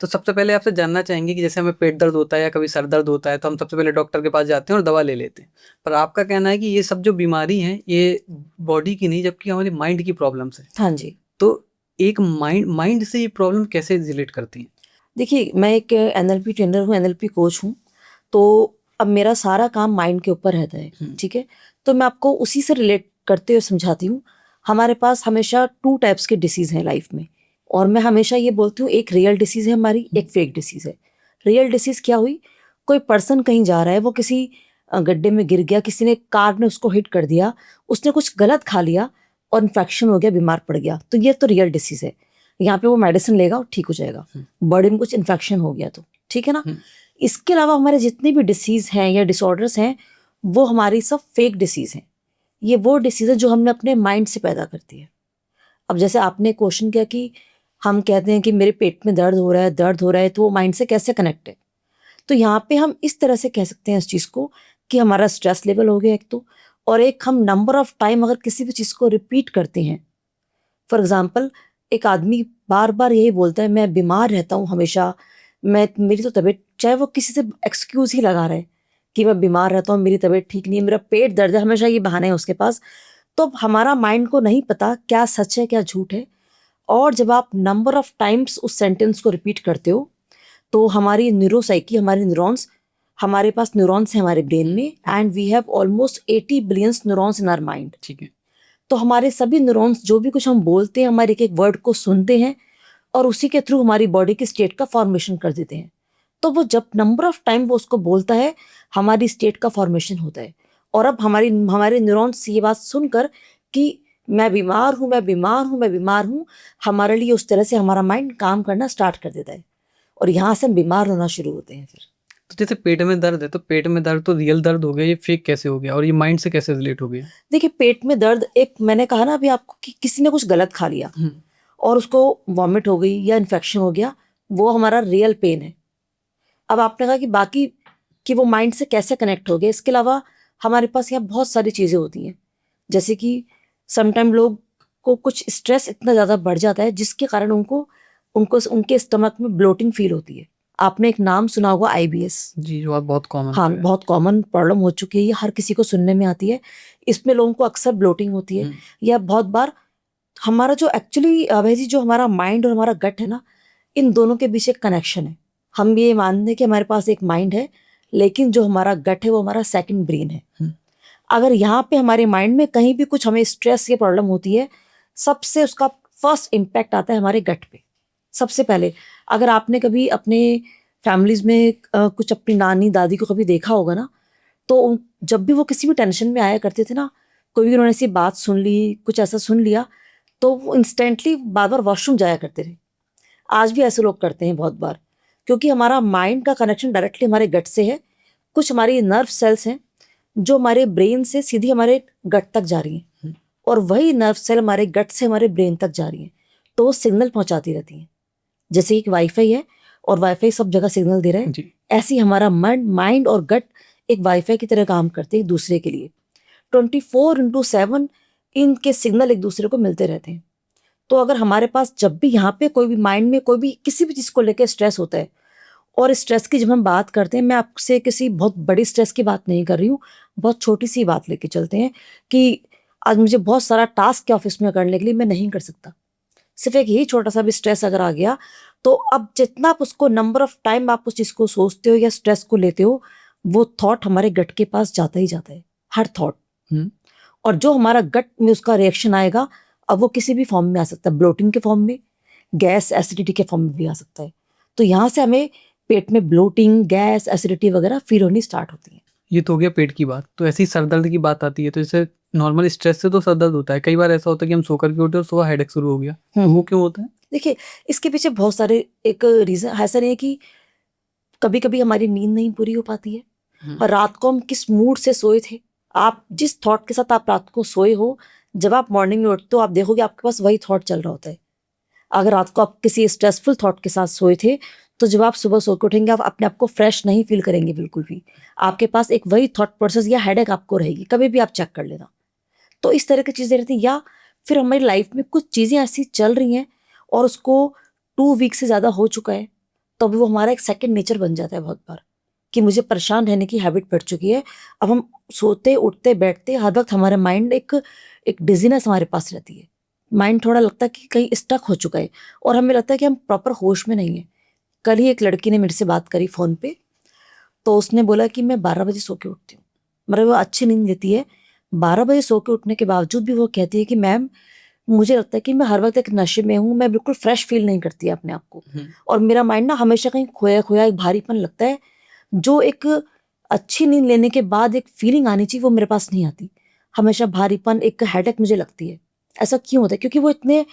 तो सबसे पहले आपसे जानना चाहेंगे कि जैसे हमें पेट दर्द होता है या कभी सर दर्द होता है तो हम सबसे पहले डॉक्टर के पास जाते हैं और दवा ले लेते हैं। पर आपका कहना है कि ये सब जो बीमारी हैं ये बॉडी की नहीं जबकि हमारी माइंड की प्रॉब्लम्स है। हाँ जी। तो एक माइंड माइंड से ये प्रॉब्लम कैसे रिलेट करती हैं? देखिए, मैं एक एनएलपी ट्रेनर हूँ, एनएलपी कोच हूँ। तो अब मेरा सारा काम माइंड के ऊपर रहता है, ठीक है? तो मैं आपको उसी से रिलेट करते हुए समझाती हूँ। हमारे पास हमेशा 2 टाइप्स के डिसीज़ हैं लाइफ में, और मैं हमेशा ये बोलती हूँ, एक रियल डिसीज़ है हमारी, एक फेक डिसीज़ है। रियल डिसीज़ क्या हुई? कोई पर्सन कहीं जा रहा है, वो किसी गड्ढे में गिर गया, किसी ने कार ने उसको हिट कर दिया, उसने कुछ गलत खा लिया और इन्फेक्शन हो गया, बीमार पड़ गया, तो ये तो रियल डिसीज़ है। यहाँ पे वो मेडिसिन लेगा और ठीक हो जाएगा। बॉडी में कुछ इन्फेक्शन हो गया तो, ठीक है ना? इसके अलावा हमारे जितने भी डिसीज़ हैं या डिसऑर्डर्स हैं, वो हमारी सब फेक डिसीज़ हैं। ये वो डिसीज़ है जो हमने अपने माइंड से पैदा करती है। अब जैसे आपने क्वेश्चन किया कि हम कहते हैं कि मेरे पेट में दर्द हो रहा है, दर्द हो रहा है, तो वो माइंड से कैसे कनेक्ट है? तो यहाँ पे हम इस तरह से कह सकते हैं इस चीज़ को कि हमारा स्ट्रेस लेवल हो गया एक तो, और एक हम नंबर ऑफ टाइम अगर किसी भी चीज़ को रिपीट करते हैं। फॉर एग्जाम्पल, एक आदमी बार बार यही बोलता है, मैं बीमार रहता हूँ हमेशा, मैं मेरी तो तबीयत, चाहे वो किसी से एक्सक्यूज़ ही लगा रहा है कि मैं बीमार रहता हूँ, मेरी तबीयत ठीक नहीं है, मेरा पेट दर्द है, हमेशा ये बहाने हैं उसके पास। तो हमारा माइंड को नहीं पता क्या सच है क्या झूठ है। और जब आप नंबर ऑफ टाइम्स उस सेंटेंस को रिपीट करते हो, तो हमारी न्यूरोसाइकी, हमारे न्यूरॉन्स, हमारे पास न्यूरॉन्स हैं हमारे ब्रेन में, and we have almost 80 billions neurons in our mind. ठीक है। तो हमारे सभी न्यूरॉन्स जो भी कुछ हम बोलते हैं, हमारे एक एक वर्ड को सुनते हैं और उसी के थ्रू हमारी बॉडी की स्टेट का फॉर्मेशन कर देते हैं। तो वो जब नंबर ऑफ टाइम वो उसको बोलता है, हमारी स्टेट का फॉर्मेशन होता है। और अब हमारे न्यूरॉन्स ये बात सुनकर कि मैं बीमार हूँ, मैं बीमार हूँ, मैं बीमार हूँ, हमारे लिए उस तरह से हमारा माइंड काम करना स्टार्ट कर देता है, और यहाँ से हम बीमार होना शुरू होते हैं फिर। तो जैसे पेट में दर्द है तो पेट में दर्द तो रियल दर्द हो गया, ये फेक कैसे हो गया और ये माइंड से कैसे रिलेट हो गया? देखिए, पेट में दर्द, एक मैंने कहा ना अभी आपको कि किसी ने कुछ गलत खा लिया और उसको वॉमिट हो गई या इन्फेक्शन हो गया, वो हमारा रियल पेन है। अब आपने कहा कि बाकी कि वो माइंड से कैसे कनेक्ट हो गया, इसके अलावा हमारे पास यहाँ बहुत सारी चीज़ें होती हैं। जैसे कि समटाइम लोग को कुछ स्ट्रेस इतना ज़्यादा बढ़ जाता है जिसके कारण उनको उनको उनके स्टमक में ब्लोटिंग फील होती है। आपने एक नाम सुना होगा, आईबीएस। जी, जो आप बहुत कॉमन हाँ, है। बहुत कॉमन प्रॉब्लम हो चुकी है, ये हर किसी को सुनने में आती है। इसमें लोगों को अक्सर ब्लोटिंग होती है, या बहुत बार हमारा जो एक्चुअली अभय जी, जो हमारा माइंड और हमारा गट है ना, इन दोनों के बीच एक कनेक्शन है। हम ये मानते हैं कि हमारे पास एक माइंड है, लेकिन जो हमारा गट है वो हमारा सेकंड ब्रेन है। अगर यहाँ पे हमारे माइंड में कहीं भी कुछ हमें स्ट्रेस की प्रॉब्लम होती है, सबसे उसका फर्स्ट इम्पैक्ट आता है हमारे गट पे सबसे पहले। अगर आपने कभी अपने फैमिलीज में कुछ अपनी नानी दादी को कभी देखा होगा ना, तो जब भी वो किसी भी टेंशन में आया करते थे ना, कोई भी उन्होंने ऐसी बात सुन ली, कुछ ऐसा सुन लिया, तो वो इंस्टेंटली बार बार वॉशरूम जाया करते थे। आज भी ऐसे लोग करते हैं बहुत बार, क्योंकि हमारा माइंड का कनेक्शन डायरेक्टली हमारे गट से है। कुछ हमारी नर्व सेल्स हैं जो हमारे ब्रेन से सीधी हमारे गट तक जा रही हैं, और वही नर्व सेल हमारे गट से हमारे ब्रेन तक जा रही हैं, तो वो सिग्नल पहुंचाती रहती हैं। जैसे एक वाईफाई है और वाईफाई सब जगह सिग्नल दे रहा है, ऐसे ही हमारा माइंड और गट एक वाईफाई की तरह काम करते हैं एक दूसरे के लिए। 24/7 इनके सिग्नल एक दूसरे को मिलते रहते हैं। तो अगर हमारे पास जब भी यहाँ पे कोई भी माइंड में कोई भी किसी भी चीज़ को लेकर स्ट्रेस होता है, और स्ट्रेस की जब हम बात करते हैं, मैं आपसे किसी बहुत बड़ी स्ट्रेस की बात नहीं कर रही हूँ, बहुत छोटी सी बात लेके चलते हैं कि आज मुझे बहुत सारा टास्क ऑफिस में करने के लिए मैं नहीं कर सकता। सिर्फ एक यही छोटा सा भी स्ट्रेस अगर आ गया, तो अब जितना आप उसको नंबर ऑफ टाइम आप उस चीज़ को सोचते हो या स्ट्रेस को लेते हो, वो थॉट हमारे गट के पास जाता ही जाता है, हर थॉट। और जो हमारा गट में उसका रिएक्शन आएगा, अब वो किसी भी फॉर्म में आ सकता है, ब्लोटिंग के फॉर्म में, गैस एसिडिटी के फॉर्म में भी आ सकता है। तो यहाँ से हमें पेट में ब्लोटिंग, गैस, एसिडिटी वगैरह फील होनी स्टार्ट होती है। ये तो हो गया पेट की बात। तो ऐसी सर दर्द की बात आती है तो जैसे नॉर्मल स्ट्रेस से तो सर दर्द होता है, कई बार ऐसा होता है कि हम सोकर के उठे और सुबह हेडेक शुरू हो गया, तो वो क्यों होता है? देखिए, इसके पीछे बहुत सारे एक रीज़न, ऐसा नहीं है कि कभी कभी हमारी नींद नहीं पूरी हो पाती है, और रात को हम किस मूड से सोए थे, आप जिस थॉट के साथ आप रात को सोए हो, जब आप मॉर्निंग में उठते हो आप देखोगे आपके पास वही थॉट चल रहा होता है। अगर रात को आप किसी स्ट्रेसफुल थॉट के साथ सोए थे, तो जब आप सुबह सो के उठेंगे, आप अपने आप को फ्रेश नहीं फील करेंगे बिल्कुल भी। आपके पास एक वही थॉट प्रोसेस या हेडेक आपको रहेगी, कभी भी आप चेक कर लेना। तो इस तरह की चीज़ें रहती हैं, या फिर हमारी लाइफ में कुछ चीज़ें ऐसी चल रही हैं और उसको 2 वीक से ज़्यादा हो चुका है, तो अभी वो हमारा एक सेकंड नेचर बन जाता है बहुत बार, कि मुझे परेशान रहने की हैबिट पड़ चुकी है। अब हम सोते उठते बैठते हर वक्त हमारा माइंड एक डिजीनेस हमारे पास रहती है, माइंड थोड़ा लगता है कि कहीं स्टक हो चुका है और हमें लगता है कि हम प्रॉपर होश में नहीं है। कल ही एक लड़की ने मेरे से बात करी फ़ोन पे, तो उसने बोला कि मैं 12 बजे सो के उठती हूँ, मतलब वो अच्छी नींद लेती है। 12 बजे सो के उठने के बावजूद भी वो कहती है कि मैम मुझे लगता है कि मैं हर वक्त एक नशे में हूँ, मैं बिल्कुल फ्रेश फील नहीं करती अपने आप को, और मेरा माइंड ना हमेशा कहीं खोया खोया एक भारीपन लगता है, जो एक अच्छी नींद लेने के बाद एक फीलिंग आनी चाहिए वो मेरे पास नहीं आती। हमेशा भारीपन, एक हेडेक मुझे लगती है। ऐसा क्यों होता है? क्योंकि वो इतने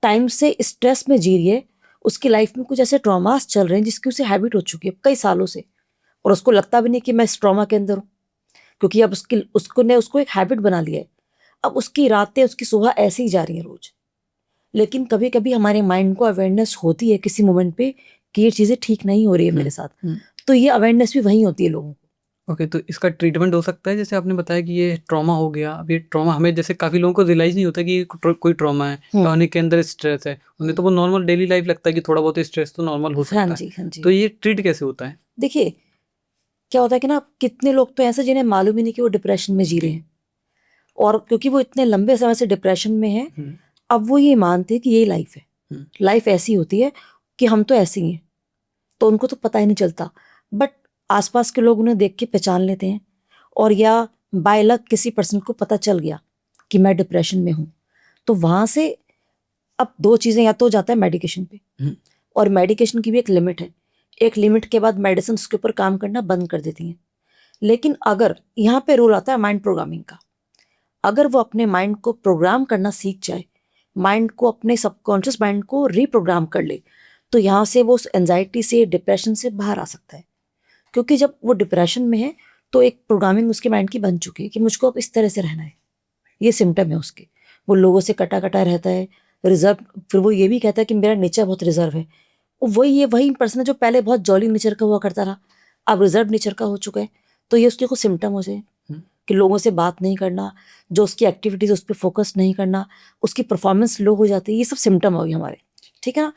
टाइम से स्ट्रेस में जी रही है, उसकी लाइफ में कुछ ऐसे ट्रॉमास चल रहे हैं जिसकी उसे हैबिट हो चुकी है कई सालों से, और उसको लगता भी नहीं कि मैं इस ट्रॉमा के अंदर हूँ, क्योंकि अब उसको एक हैबिट बना लिया है। अब उसकी रातें, उसकी सुबह ऐसे ही जा रही है रोज। लेकिन कभी कभी हमारे माइंड को अवेयरनेस होती है किसी मोमेंट पे कि ये चीजें ठीक नहीं हो रही है मेरे साथ, तो ये अवेयरनेस भी वहीं होती है लोगों को। ओके, तो इसका ट्रीटमेंट हो सकता है? जैसे आपने बताया कि ये ट्रॉमा हो गया, अब ये ट्रॉमा हमें, जैसे काफ़ी लोगों को रियलाइज़ नहीं होता कि ये कोई ट्रॉमा है या उन्हीं के अंदर स्ट्रेस है, उन्हें तो वो नॉर्मल डेली लाइफ लगता है कि थोड़ा बहुत स्ट्रेस तो नॉर्मल हो हाँ सकता है। जी, हाँ जी। तो ये ट्रीट कैसे होता है? देखिए क्या होता है कि ना, कितने लोग तो ऐसे जिन्हें मालूम ही नहीं कि वो डिप्रेशन में जी रहे हैं, और क्योंकि वो इतने लंबे समय से डिप्रेशन में हैं, अब वो ये मानते हैं कि यही लाइफ है, लाइफ ऐसी होती है कि हम तो ऐसे ही हैं, तो उनको तो पता ही नहीं चलता। बट आसपास के लोग उन्हें देख के पहचान लेते हैं, और या बाय लक किसी पर्सन को पता चल गया कि मैं डिप्रेशन में हूँ, तो वहां से अब दो चीजें, या तो जाता है मेडिकेशन पे, और मेडिकेशन की भी एक लिमिट है, एक लिमिट के बाद मेडिसिन उसके ऊपर काम करना बंद कर देती हैं। लेकिन अगर यहाँ पे रूल आता है माइंड प्रोग्रामिंग का, अगर वो अपने माइंड को प्रोग्राम करना सीख जाए, माइंड को, अपने सबकॉन्शियस माइंड को रीप्रोग्राम कर ले, तो यहाँ से वो उस एंजाइटी से, डिप्रेशन से बाहर आ सकता है। क्योंकि जब वो डिप्रेशन में है तो एक प्रोग्रामिंग उसके माइंड की बन चुकी है कि मुझको अब इस तरह से रहना है, ये सिम्टम है उसके। वो लोगों से कटा कटा रहता है, रिजर्व, फिर वो ये भी कहता है कि मेरा नेचर बहुत रिजर्व है। वही पर्सन है जो पहले बहुत जॉली नेचर का हुआ करता रहा, अब रिजर्व नेचर का हो चुका है। तो ये उसके कुछ सिम्टम हो जाए कि लोगों से बात नहीं करना, जो उसकी एक्टिविटीज उस पर फोकस नहीं करना, उसकी परफॉर्मेंस लो हो जाती है, ये सब सिम्टम हो गए हमारे, ठीक है ना।